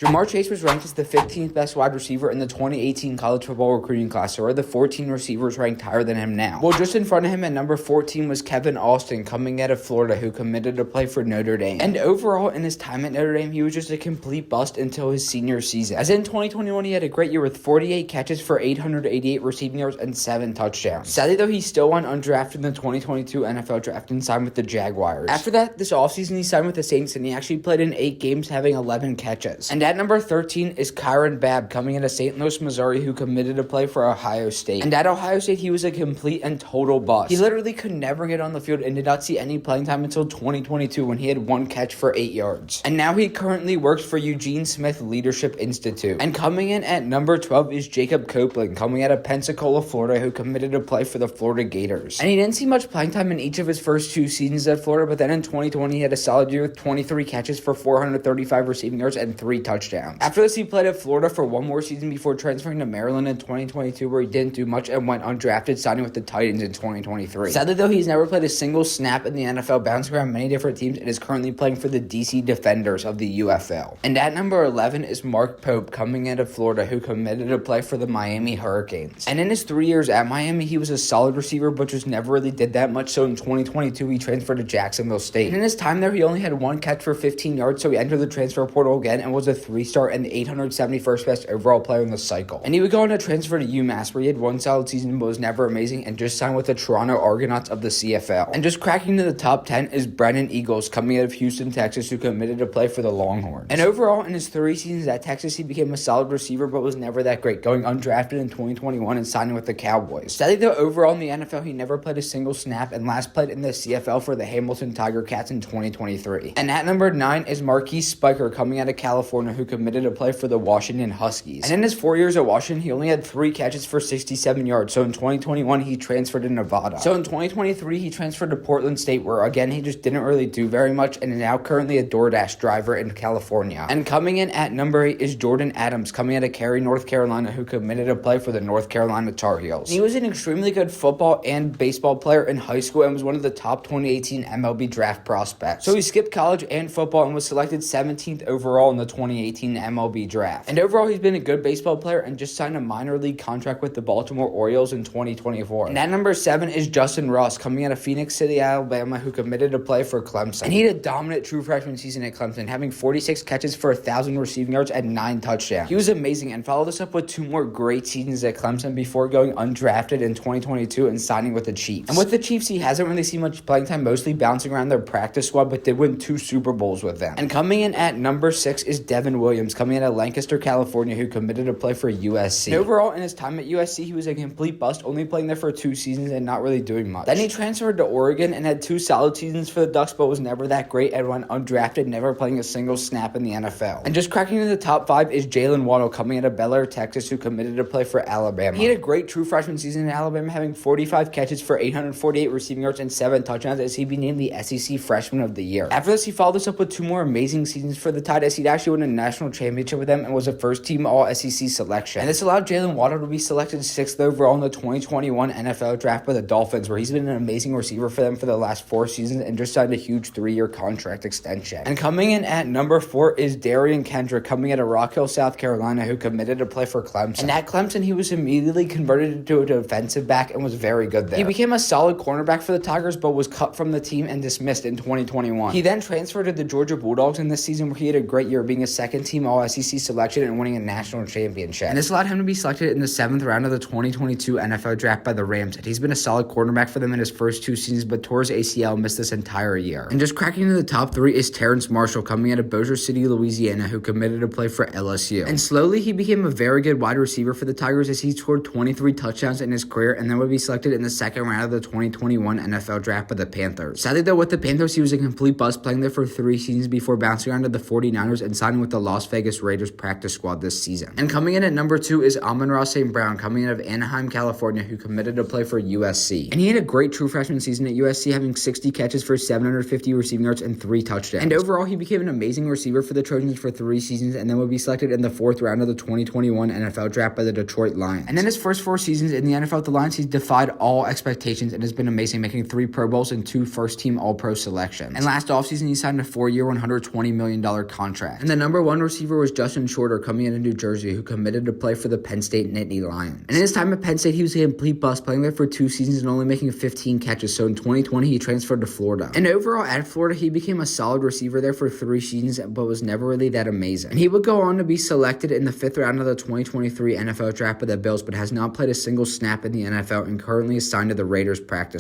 Ja'Marr Chase was ranked as the 15th best wide receiver in the 2018 college football recruiting class. So are the 14 receivers ranked higher than him now? Well, just in front of him at number 14 was Kevin Austin, coming out of Florida, who committed to play for Notre Dame. And overall, in his time at Notre Dame, he was just a complete bust until his senior season. As in 2021, he had a great year with 48 catches for 888 receiving yards and 7 touchdowns. Sadly, though, he still went undrafted in the 2022 NFL draft and signed with the Jaguars. After that, this offseason, he signed with the Saints, and he actually played in 8 games, having 11 catches. And at number 13 is Kyron Babb, coming out of St. Louis, Missouri, who committed to play for Ohio State. And at Ohio State, he was a complete and total bust. He literally could never get on the field and did not see any playing time until 2022 when he had 1 catch for 8 yards. And now he currently works for Eugene Smith Leadership Institute. And coming in at number 12 is Jacob Copeland, coming out of Pensacola, Florida, who committed to play for the Florida Gators. And he didn't see much playing time in each of his first 2 seasons at Florida, but then in 2020, he had a solid year with 23 catches for 435 receiving yards and 3 touchdowns. After this, he played at Florida for 1 more season before transferring to Maryland in 2022, where he didn't do much and went undrafted, signing with the Titans in 2023. Sadly, though, he's never played a single snap in the NFL, bouncing around many different teams, and is currently playing for the DC Defenders of the UFL. And at number 11 is Mark Pope, coming out of Florida, who committed to play for the Miami Hurricanes. And in his 3 years at Miami, he was a solid receiver, but just never really did that much. So in 2022, he transferred to Jacksonville State. And in his time there, he only had 1 catch for 15 yards, so he entered the transfer portal again and was a 3-star and the 871st best overall player in the cycle. And he would go on to transfer to UMass, where he had 1 solid season but was never amazing, and just signed with the Toronto Argonauts of the CFL. And just cracking into the top 10 is Brennan Eagles, coming out of Houston, Texas, who committed to play for the Longhorns. And overall, in his 3 seasons at Texas, he became a solid receiver but was never that great, going undrafted in 2021 and signing with the Cowboys. Sadly, though, overall in the NFL, he never played a single snap and last played in the CFL for the Hamilton Tiger Cats in 2023. And at number 9 is Marquise Spiker, coming out of California, who committed to play for the Washington Huskies. And in his 4 years at Washington, he only had 3 catches for 67 yards. So in 2021, he transferred to Nevada. So in 2023, he transferred to Portland State, where again, he just didn't really do very much and is now currently a DoorDash driver in California. And coming in at number 8 is Jordyn Adams, coming out of Cary, North Carolina, who committed to play for the North Carolina Tar Heels. He was an extremely good football and baseball player in high school and was one of the top 2018 MLB draft prospects. So he skipped college and football and was selected 17th overall in the 2018 MLB draft. And overall, he's been a good baseball player and just signed a minor league contract with the Baltimore Orioles in 2024. And at number 7 is Justin Ross, coming out of Phoenix City, Alabama, who committed to play for Clemson. And he had a dominant true freshman season at Clemson, having 46 catches for 1,000 receiving yards and 9 touchdowns. He was amazing and followed this up with 2 more great seasons at Clemson before going undrafted in 2022 and signing with the Chiefs. And with the Chiefs, he hasn't really seen much playing time, mostly bouncing around their practice squad, but did win 2 Super Bowls with them. And coming in at number 6 is Devin Williams, coming in at Lancaster, California, who committed to play for USC. And overall, in his time at USC, he was a complete bust, only playing there for 2 seasons and not really doing much. Then he transferred to Oregon and had 2 solid seasons for the Ducks, but was never that great and went undrafted, never playing a single snap in the NFL. And just cracking into the top 5 is Jaylen Waddle, coming out of Bel Air, Texas, who committed to play for Alabama. He had a great true freshman season in Alabama, having 45 catches for 848 receiving yards and 7 touchdowns, as he'd be named the SEC Freshman of the Year. After this, he followed this up with 2 more amazing seasons for the Tide, as he'd actually won a national championship with them and was a first-team All-SEC selection. And this allowed Jaylen Waddle to be selected 6th overall in the 2021 NFL Draft by the Dolphins, where he's been an amazing receiver for them for the last 4 seasons and just signed a huge 3-year contract extension. And coming in at number 4 is Derion Kendrick, coming out of Rock Hill, South Carolina, who committed to play for Clemson. And at Clemson, he was immediately converted into a defensive back and was very good there. He became a solid cornerback for the Tigers, but was cut from the team and dismissed in 2021. He then transferred to the Georgia Bulldogs in this season, where he had a great year, being a 2nd-team All-SEC selection and winning a national championship. And this allowed him to be selected in the 7th round of the 2022 NFL Draft by the Rams. And he's been a solid cornerback for them in his first 2 seasons, but tore his ACL and missed this entire year. And just cracking into the top 3 is Terrace Marshall, coming out of Bossier City, Louisiana, who committed to play for LSU. And slowly, he became a very good wide receiver for the Tigers, as he scored 23 touchdowns in his career and then would be selected in the 2nd round of the 2021 NFL Draft by the Panthers. Sadly, though, with the Panthers, he was a complete bust, playing there for 3 seasons before bouncing around to the 49ers and signing with the Las Vegas Raiders practice squad this season. And coming in at number 2 is Amon-Ra St. Brown, coming out of Anaheim, California, who committed to play for USC. And he had a great true freshman season at USC, having 60 catches for 750 receiving yards and 3 touchdowns. And overall, he became an amazing receiver for the Trojans for 3 seasons and then would be selected in the 4th round of the 2021 NFL Draft by the Detroit Lions. And in his first 4 seasons in the NFL with the Lions, he's defied all expectations and has been amazing, making 3 Pro Bowls and 2 first-team All-Pro selections. And last offseason, he signed a 4-year, $120 million contract. And the number 1 one receiver was Justin Shorter coming into New Jersey, who committed to play for the Penn State Nittany Lions. And in his time at Penn State, he was a complete bust, playing there for 2 seasons and only making 15 catches. So in 2020, he transferred to Florida. And overall, at Florida, he became a solid receiver there for 3 seasons, but was never really that amazing. And he would go on to be selected in the 5th round of the 2023 NFL draft by the Bills, but has not played a single snap in the NFL and currently is signed to the Raiders practice